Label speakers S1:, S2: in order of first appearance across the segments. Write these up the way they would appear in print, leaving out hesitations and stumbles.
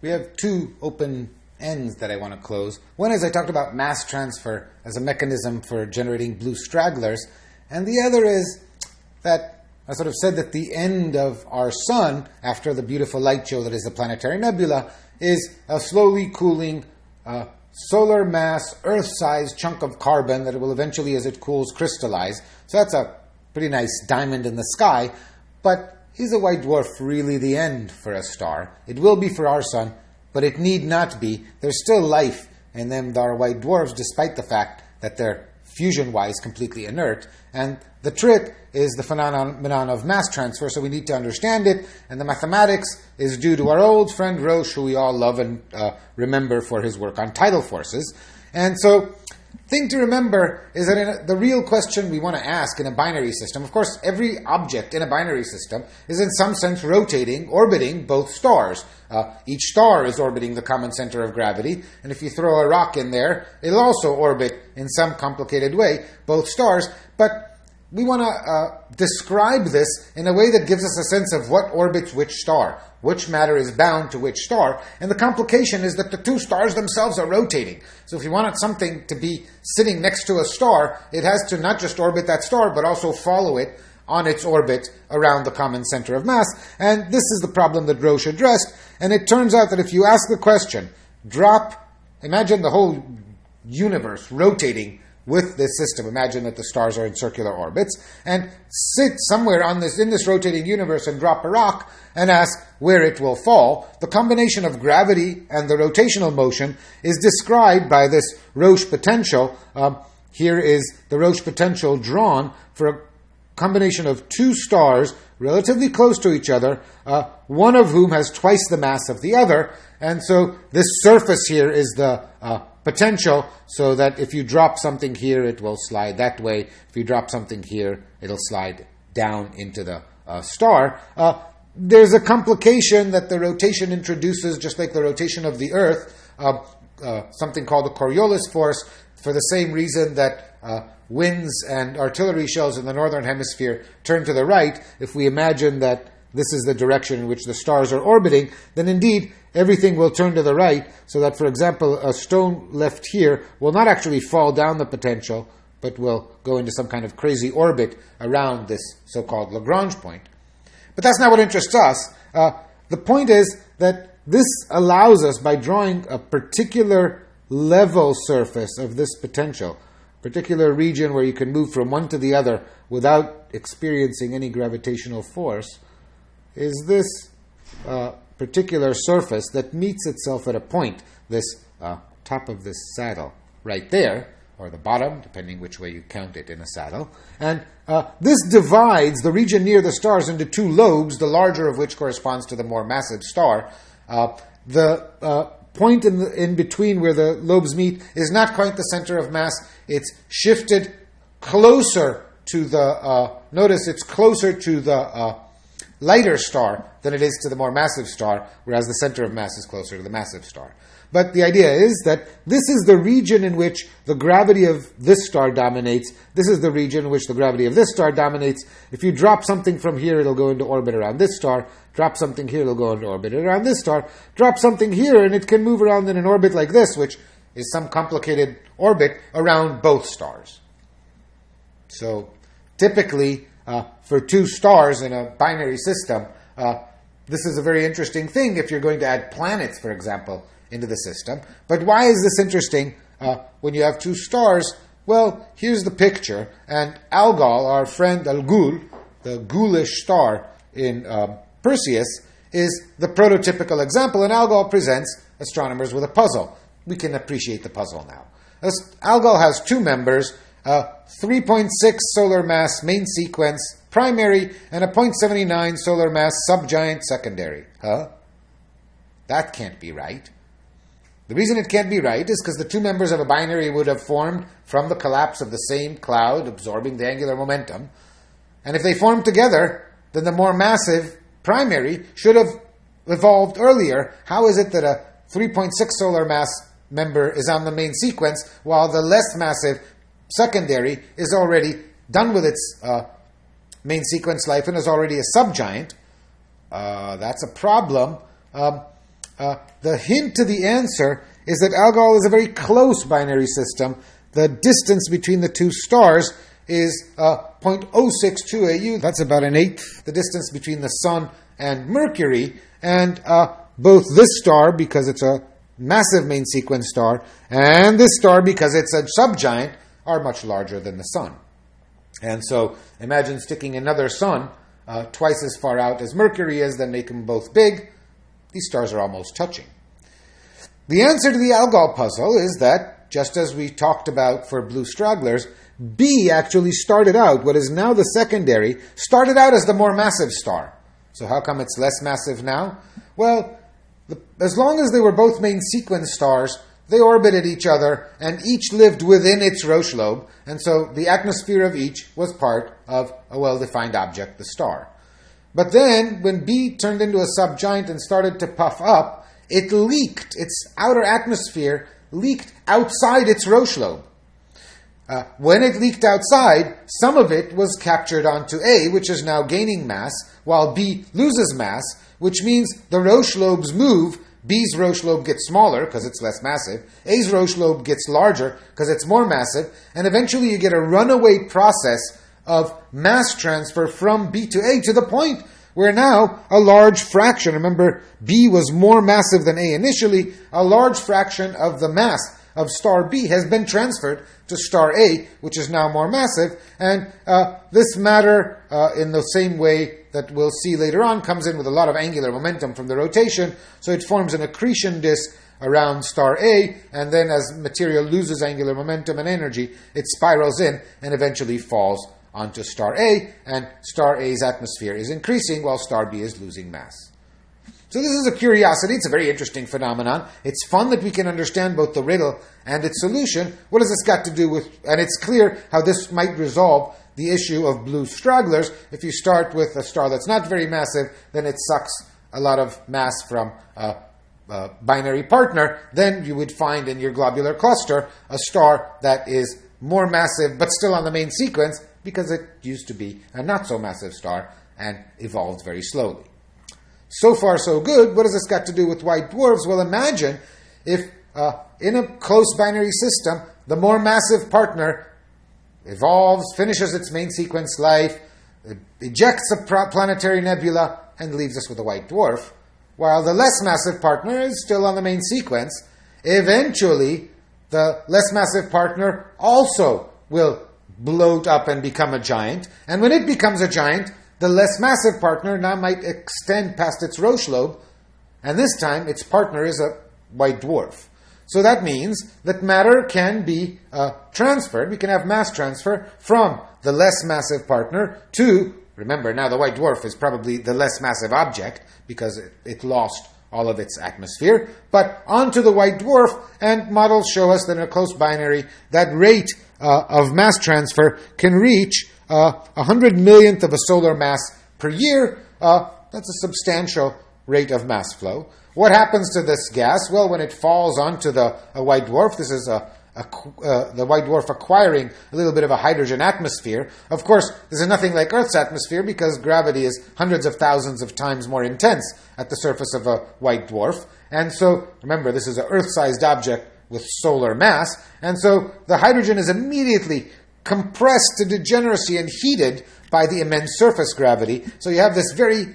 S1: We have two open ends that I want to close. One is I talked about mass transfer as a mechanism for generating blue stragglers, and the other is that I sort of said that the end of our sun, after the beautiful light show that is the planetary nebula, is a slowly cooling solar mass, Earth-sized chunk of carbon that it will eventually, as it cools, crystallize. So that's a pretty nice diamond in the sky, but is a white dwarf really the end for a star? It will be for our sun, but it need not be. There's still life in them that are white dwarfs, despite the fact that they're fusion-wise completely inert. And the trick is the phenomenon of mass transfer, so we need to understand it. And the mathematics is due to our old friend Roche, who we all love and remember for his work on tidal forces. And so, thing to remember is that the real question we want to ask in a binary system, of course, every object in a binary system is in some sense rotating, orbiting both stars. Each star is orbiting the common center of gravity, and if you throw a rock in there, it'll also orbit in some complicated way both stars. But we want to describe this in a way that gives us a sense of what orbits which star, which matter is bound to which star, and the complication is that the two stars themselves are rotating. So if you wanted something to be sitting next to a star, it has to not just orbit that star, but also follow it on its orbit around the common center of mass. And this is the problem that Roche addressed, and it turns out that if you ask the question, imagine the whole universe rotating with this system. Imagine that the stars are in circular orbits, and sit somewhere in this rotating universe and drop a rock and ask where it will fall. The combination of gravity and the rotational motion is described by this Roche potential. Here is the Roche potential drawn for a combination of two stars relatively close to each other, one of whom has twice the mass of the other. And so this surface here is the potential, so that if you drop something here, it will slide that way. If you drop something here, it'll slide down into the star. There's a complication that the rotation introduces, just like the rotation of the Earth, something called the Coriolis force, for the same reason that winds and artillery shells in the northern hemisphere turn to the right. If we imagine that this is the direction in which the stars are orbiting, then indeed everything will turn to the right, so that, for example, a stone left here will not actually fall down the potential, but will go into some kind of crazy orbit around this so-called Lagrange point. But that's not what interests us. The point is that this allows us, by drawing a particular level surface of this potential, particular region where you can move from one to the other without experiencing any gravitational force, is this particular surface that meets itself at a point, this top of this saddle right there, or the bottom, depending which way you count it in a saddle. And this divides the region near the stars into two lobes, the larger of which corresponds to the more massive star. The point in between where the lobes meet is not quite the center of mass. It's shifted closer to the, notice it's closer to the lighter star than it is to the more massive star, whereas the center of mass is closer to the massive star. But the idea is that this is the region in which the gravity of this star dominates. This is the region in which the gravity of this star dominates. If you drop something from here, it'll go into orbit around this star. Drop something here, it'll go into orbit around this star. Drop something here, and it can move around in an orbit like this, which is some complicated orbit around both stars. So typically, for two stars in a binary system, this is a very interesting thing if you're going to add planets, for example, into the system. But why is this interesting when you have two stars? Well, here's the picture. And Algol, our friend Algol, the ghoulish star in Perseus, is the prototypical example. And Algol presents astronomers with a puzzle. We can appreciate the puzzle now. Algol has two members, 3.6 solar mass main sequence primary and a 0.79 solar mass subgiant secondary. That can't be right. The reason it can't be right is because the two members of a binary would have formed from the collapse of the same cloud absorbing the angular momentum. And if they formed together, then the more massive primary should have evolved earlier. How is it that a 3.6 solar mass member is on the main sequence while the less massive secondary is already done with its main sequence life and is already a subgiant? That's a problem. the hint to the answer is that Algol is a very close binary system. The distance between the two stars is 0.062 AU. That's about an eighth the distance between the Sun and Mercury. And both this star, because it's a massive main sequence star, and this star, because it's a subgiant, are much larger than the Sun. And so imagine sticking another sun twice as far out as Mercury is, then make them both big. These stars are almost touching. The answer to the Algol puzzle is that, just as we talked about for blue stragglers, B actually started out, what is now the secondary, started out as the more massive star. So how come it's less massive now? Well, as long as they were both main sequence stars, they orbited each other, and each lived within its Roche lobe, and so the atmosphere of each was part of a well-defined object, the star. But then, when B turned into a subgiant and started to puff up, it leaked. Its outer atmosphere leaked outside its Roche lobe. When it leaked outside, some of it was captured onto A, which is now gaining mass, while B loses mass, which means the Roche lobes move. B's Roche lobe gets smaller because it's less massive. A's Roche lobe gets larger because it's more massive. And eventually you get a runaway process of mass transfer from B to A to the point where now a large fraction, remember B was more massive than A initially, a large fraction of the mass of star B has been transferred to star A, which is now more massive. And this matter, in the same way that we'll see later on, comes in with a lot of angular momentum from the rotation, so it forms an accretion disk around star A, and then as material loses angular momentum and energy, it spirals in and eventually falls onto star A, and star A's atmosphere is increasing while star B is losing mass. So this is a curiosity. It's a very interesting phenomenon. It's fun that we can understand both the riddle and its solution. What has this got to do with... And it's clear how this might resolve the issue of blue stragglers. If you start with a star that's not very massive, then it sucks a lot of mass from a binary partner. Then you would find in your globular cluster a star that is more massive but still on the main sequence because it used to be a not-so-massive star and evolved very slowly. So far, so good. What has this got to do with white dwarfs? Well, imagine if in a close binary system, the more massive partner evolves, finishes its main sequence life, ejects a planetary nebula, and leaves us with a white dwarf, while the less massive partner is still on the main sequence. Eventually, the less massive partner also will bloat up and become a giant, and when it becomes a giant, the less massive partner now might extend past its Roche lobe, and this time its partner is a white dwarf. So that means that matter can be transferred. We can have mass transfer from the less massive partner to, remember, now the white dwarf is probably the less massive object because it lost all of its atmosphere, but onto the white dwarf, and models show us that in a close binary, that rate of mass transfer can reach 100 millionth of a solar mass per year. That's a substantial rate of mass flow. What happens to this gas? Well, when it falls onto the white dwarf, this is the white dwarf acquiring a little bit of a hydrogen atmosphere. Of course, this is nothing like Earth's atmosphere because gravity is hundreds of thousands of times more intense at the surface of a white dwarf. And so, remember, this is an Earth-sized object with solar mass. And so the hydrogen is immediately compressed to degeneracy and heated by the immense surface gravity. So you have this very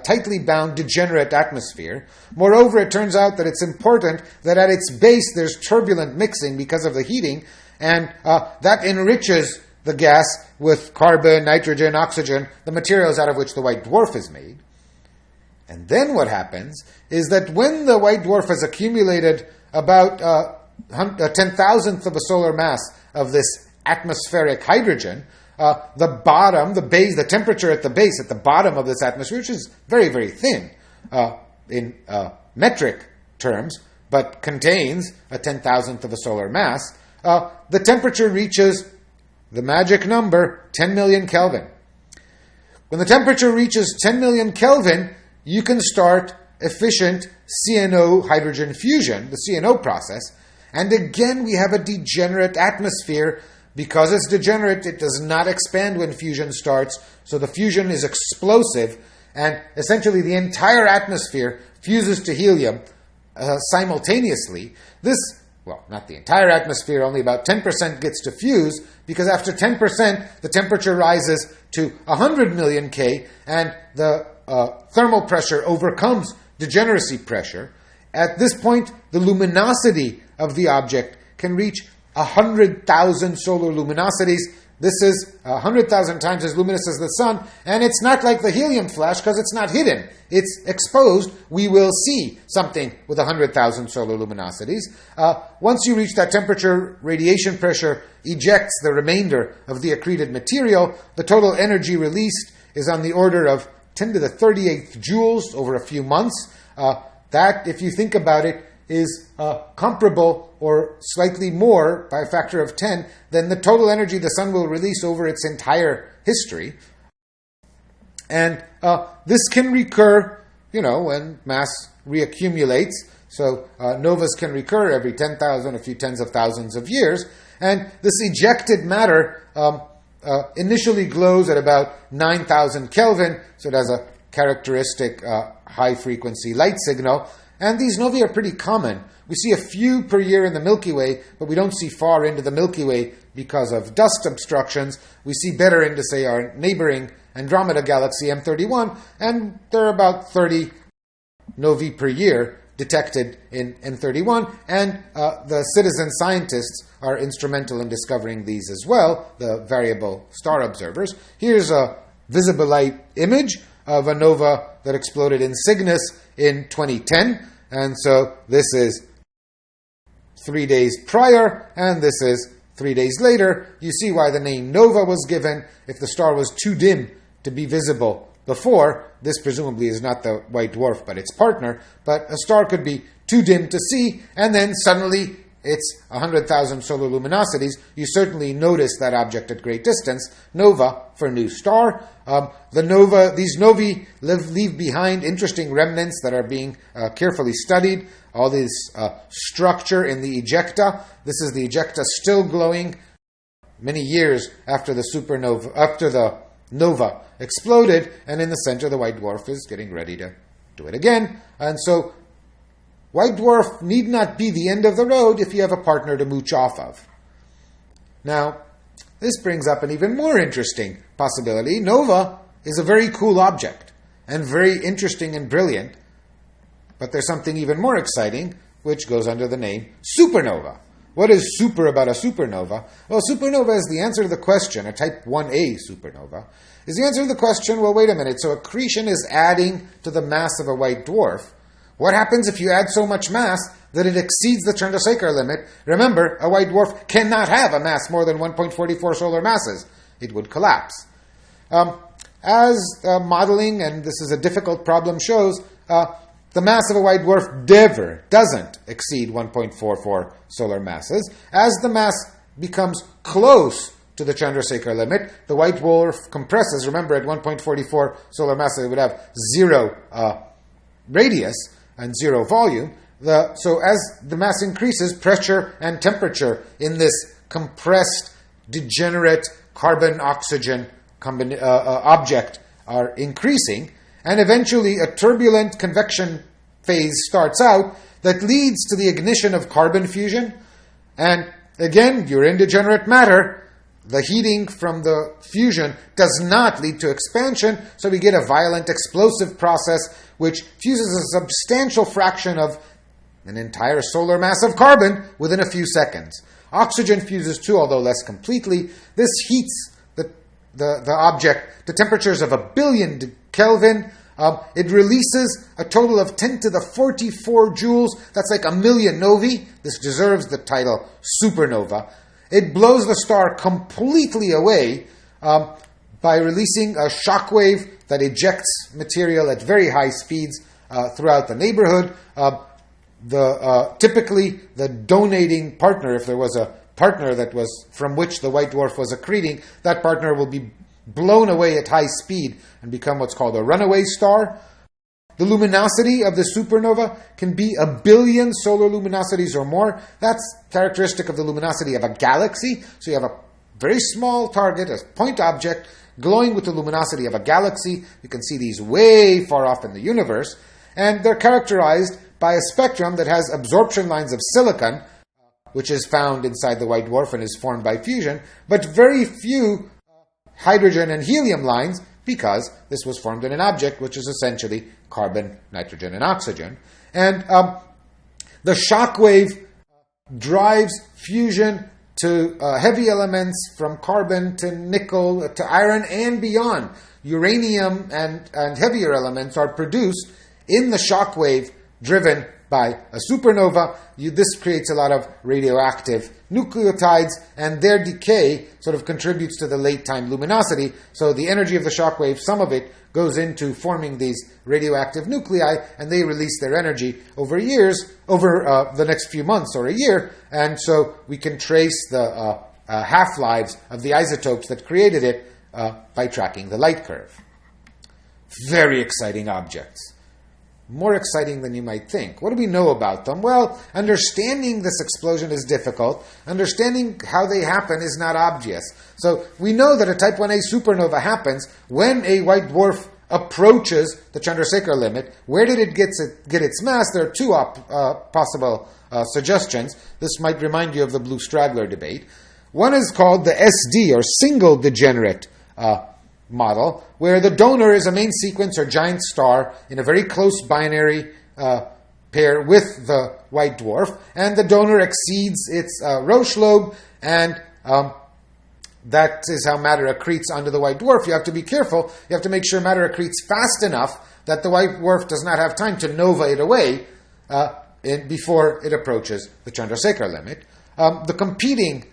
S1: tightly bound degenerate atmosphere. Moreover, it turns out that it's important that at its base there's turbulent mixing because of the heating, and that enriches the gas with carbon, nitrogen, oxygen, the materials out of which the white dwarf is made. And then what happens is that when the white dwarf has accumulated about a 10,000th of a solar mass of this atmospheric hydrogen, the bottom, the base, the temperature at the base, at the bottom of this atmosphere, which is very, very thin in metric terms, but contains a 10,000th of a solar mass, the temperature reaches the magic number 10 million Kelvin. When the temperature reaches 10 million Kelvin, you can start efficient CNO hydrogen fusion, the CNO process, and again we have a degenerate atmosphere. Because it's degenerate, it does not expand when fusion starts, so the fusion is explosive, and essentially the entire atmosphere fuses to helium simultaneously, this, well, not the entire atmosphere, only about 10% gets diffused, because after 10%, the temperature rises to 100 million K, and the thermal pressure overcomes degeneracy pressure. At this point, the luminosity of the object can reach 100,000 solar luminosities. This is 100,000 times as luminous as the sun, and it's not like the helium flash because it's not hidden. It's exposed. We will see something with 100,000 solar luminosities. Once you reach that temperature, radiation pressure ejects the remainder of the accreted material. The total energy released is on the order of 10 to the 38th joules over a few months. That, if you think about it, is comparable or slightly more by a factor of 10 than the total energy the sun will release over its entire history. And this can recur, when mass reaccumulates. So novas can recur every 10,000, a few tens of thousands of years. And this ejected matter initially glows at about 9,000 Kelvin, so it has a characteristic high-frequency light signal. And these novae are pretty common. We see a few per year in the Milky Way, but we don't see far into the Milky Way because of dust obstructions. We see better into, say, our neighboring Andromeda galaxy, M31, and there are about 30 novae per year detected in M31, and the citizen scientists are instrumental in discovering these as well, the variable star observers. Here's a visible light image of a nova that exploded in Cygnus in 2010, and so this is 3 days prior, and this is 3 days later. You see why the name nova was given. If the star was too dim to be visible before, this presumably is not the white dwarf but its partner, but a star could be too dim to see, and then suddenly it's 100,000 solar luminosities. You certainly notice that object at great distance. Nova for new star. These novae leave behind interesting remnants that are being carefully studied. All this structure in the ejecta. This is the ejecta still glowing many years after the nova exploded, and in the center the white dwarf is getting ready to do it again. And so white dwarf need not be the end of the road if you have a partner to mooch off of. Now, this brings up an even more interesting possibility. Nova is a very cool object and very interesting and brilliant, but there's something even more exciting, which goes under the name supernova. What is super about a supernova? Well, supernova is the answer to the question, a type 1a supernova, is the answer to the question, well, wait a minute, so accretion is adding to the mass of a white dwarf. What happens if you add so much mass that it exceeds the Chandrasekhar limit? Remember, a white dwarf cannot have a mass more than 1.44 solar masses. It would collapse. As modeling, and this is a difficult problem, shows, the mass of a white dwarf never doesn't exceed 1.44 solar masses. As the mass becomes close to the Chandrasekhar limit, the white dwarf compresses. Remember, at 1.44 solar masses, it would have zero radius and zero volume. So as the mass increases, pressure and temperature in this compressed, degenerate carbon-oxygen object are increasing, and eventually a turbulent convection phase starts out that leads to the ignition of carbon fusion. And again, you're in degenerate matter. The heating from the fusion does not lead to expansion, so we get a violent explosive process which fuses a substantial fraction of an entire solar mass of carbon within a few seconds. Oxygen fuses too, although less completely. This heats the object to temperatures of 1 billion Kelvin. It releases a total of 10 to the 44 joules. That's like 1 million novae. This deserves the title supernova. It blows the star completely away by releasing a shockwave that ejects material at very high speeds throughout the neighborhood. Typically, the donating partner, if there was a partner that was from which the white dwarf was accreting, that partner will be blown away at high speed and become what's called a runaway star. The luminosity of the supernova can be 1 billion solar luminosities or more. That's characteristic of the luminosity of a galaxy. So you have a very small target, a point object, glowing with the luminosity of a galaxy. You can see these way far off in the universe. And they're characterized by a spectrum that has absorption lines of silicon, which is found inside the white dwarf and is formed by fusion, but very few hydrogen and helium lines, because this was formed in an object which is essentially carbon, nitrogen, and oxygen. And the shock wave drives fusion to heavy elements from carbon to nickel to iron and beyond. Uranium and heavier elements are produced in the shock wave driven by a supernova. This creates a lot of radioactive nucleotides, and their decay sort of contributes to the late-time luminosity. So the energy of the shock wave, some of it goes into forming these radioactive nuclei, and they release their energy over years, over the next few months or a year, and so we can trace the half-lives of the isotopes that created it by tracking the light curve. Very exciting objects. More exciting than you might think. What do we know about them? Well, understanding this explosion is difficult. Understanding how they happen is not obvious. So we know that a Type 1a supernova happens when a white dwarf approaches the Chandrasekhar limit. Where did it get its mass? There are two possible suggestions. This might remind you of the blue straggler debate. One is called the SD, or single degenerate model, where the donor is a main sequence or giant star in a very close binary pair with the white dwarf, and the donor exceeds its Roche lobe, and that is how matter accretes onto the white dwarf. You have to be careful. You have to make sure matter accretes fast enough that the white dwarf does not have time to nova it away before it approaches the Chandrasekhar limit. The competing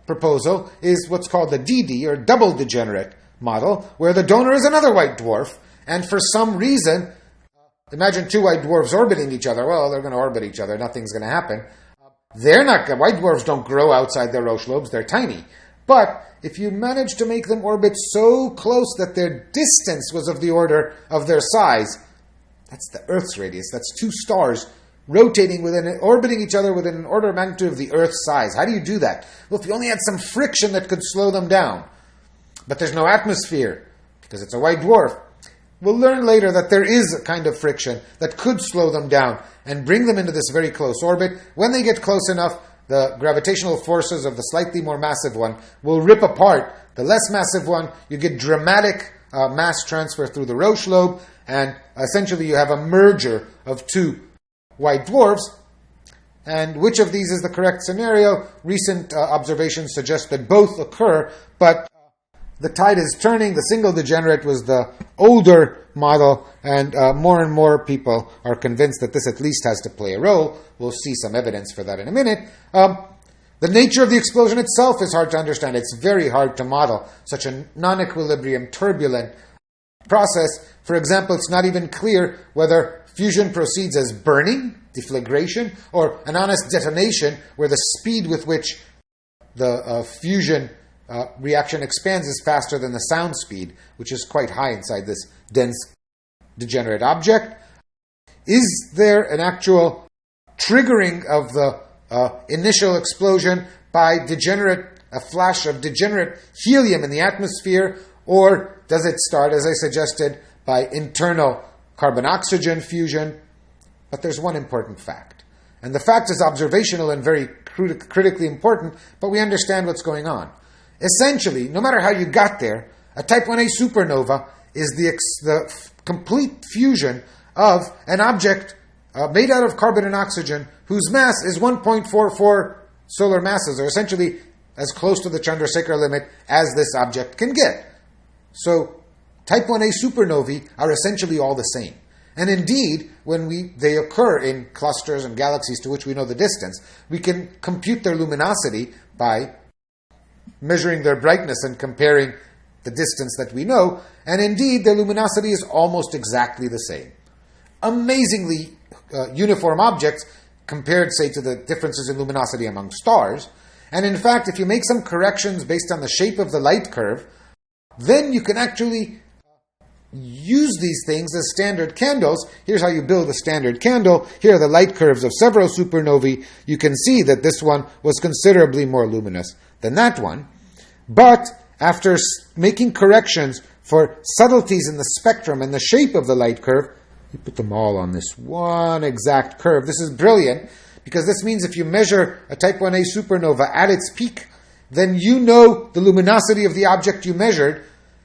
S1: proposal is what's called the DD, or double degenerate model, where the donor is another white dwarf, and for some reason, imagine two white dwarfs orbiting each other. Well, they're going to orbit each other. Nothing's going to happen. White dwarfs don't grow outside their Roche lobes. They're tiny. But if you manage to make them orbit so close that their distance was of the order of their size, that's the Earth's radius. That's two stars orbiting each other within an order of magnitude of the Earth's size. How do you do that? Well, if you only had some friction that could slow them down. But there's no atmosphere, because it's a white dwarf. We'll learn later that there is a kind of friction that could slow them down and bring them into this very close orbit. When they get close enough, the gravitational forces of the slightly more massive one will rip apart the less massive one. You get dramatic mass transfer through the Roche lobe, and essentially you have a merger of two white dwarfs. And which of these is the correct scenario? Recent observations suggest that both occur, but the tide is turning. The single degenerate was the older model, and more people are convinced that this at least has to play a role. We'll see some evidence for that in a minute. The nature of the explosion itself is hard to understand. It's very hard to model such a non-equilibrium, turbulent process. For example, it's not even clear whether fusion proceeds as burning, deflagration, or an honest detonation, where the speed with which the fusion reaction expands is faster than the sound speed, which is quite high inside this dense degenerate object. Is there an actual triggering of the initial explosion by a flash of degenerate helium in the atmosphere, or does it start, as I suggested, by internal carbon-oxygen fusion? But there's one important fact, and the fact is observational and very critically important, but we understand what's going on. Essentially, no matter how you got there, a Type 1a supernova is the complete fusion of an object made out of carbon and oxygen whose mass is 1.44 solar masses, or essentially as close to the Chandrasekhar limit as this object can get. So Type 1a supernovae are essentially all the same. And indeed, when they occur in clusters and galaxies to which we know the distance, we can compute their luminosity by measuring their brightness and comparing the distance that we know, and indeed their luminosity is almost exactly the same. Amazingly uniform objects compared, say, to the differences in luminosity among stars. And in fact, if you make some corrections based on the shape of the light curve, then you can actually use these things as standard candles. Here's how you build a standard candle. Here are the light curves of several supernovae. You can see that this one was considerably more luminous than that one. But after making corrections for subtleties in the spectrum and the shape of the light curve, We put them all on this one exact curve. This is brilliant because this means if you measure a type 1a supernova at its peak, then you know the luminosity of the object you measured,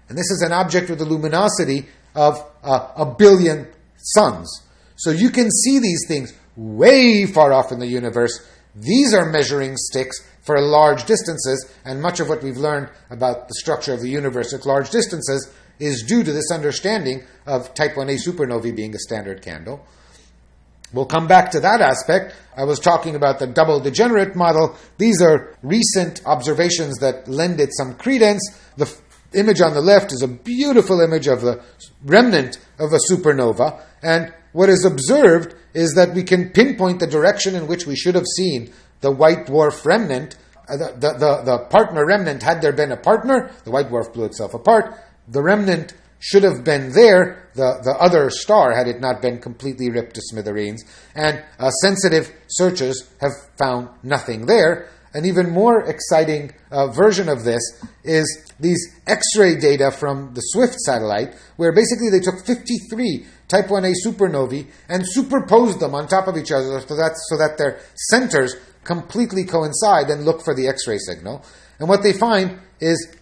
S1: and this is an object with a luminosity of a billion suns. So you can see these things way far off in the universe. These are measuring sticks for large distances, and much of what we've learned about the structure of the universe at large distances is due to this understanding of type 1a supernovae being a standard candle. We'll come back to that aspect. I was talking about the double degenerate model. These are recent observations that lend it some credence. The image on the left is a beautiful image of the remnant of a supernova, and what is observed is that we can pinpoint the direction in which we should have seen the white dwarf remnant. The partner remnant, had there been a partner, the white dwarf blew itself apart. The remnant should have been there, the other star, had it not been completely ripped to smithereens. And sensitive searches have found nothing there. An even more exciting version of this is these X-ray data from the SWIFT satellite, where basically they took 53 type 1a supernovae and superposed them on top of each other so that their centers completely coincide and look for the X-ray signal. And what they find is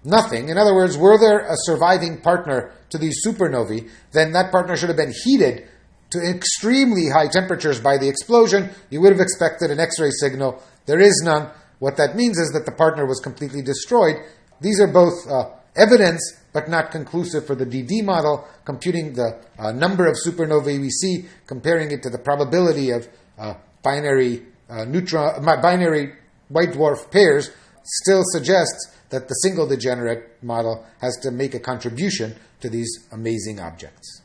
S1: nothing. In other words, were there a surviving partner to these supernovae, then that partner should have been heated to extremely high temperatures by the explosion. You would have expected an X-ray signal. There is none. What that means is that the partner was completely destroyed. These are both evidence, but not conclusive for the DD model, computing the number of supernovae we see, comparing it to the probability of binary white dwarf pairs, still suggests that the single degenerate model has to make a contribution to these amazing objects.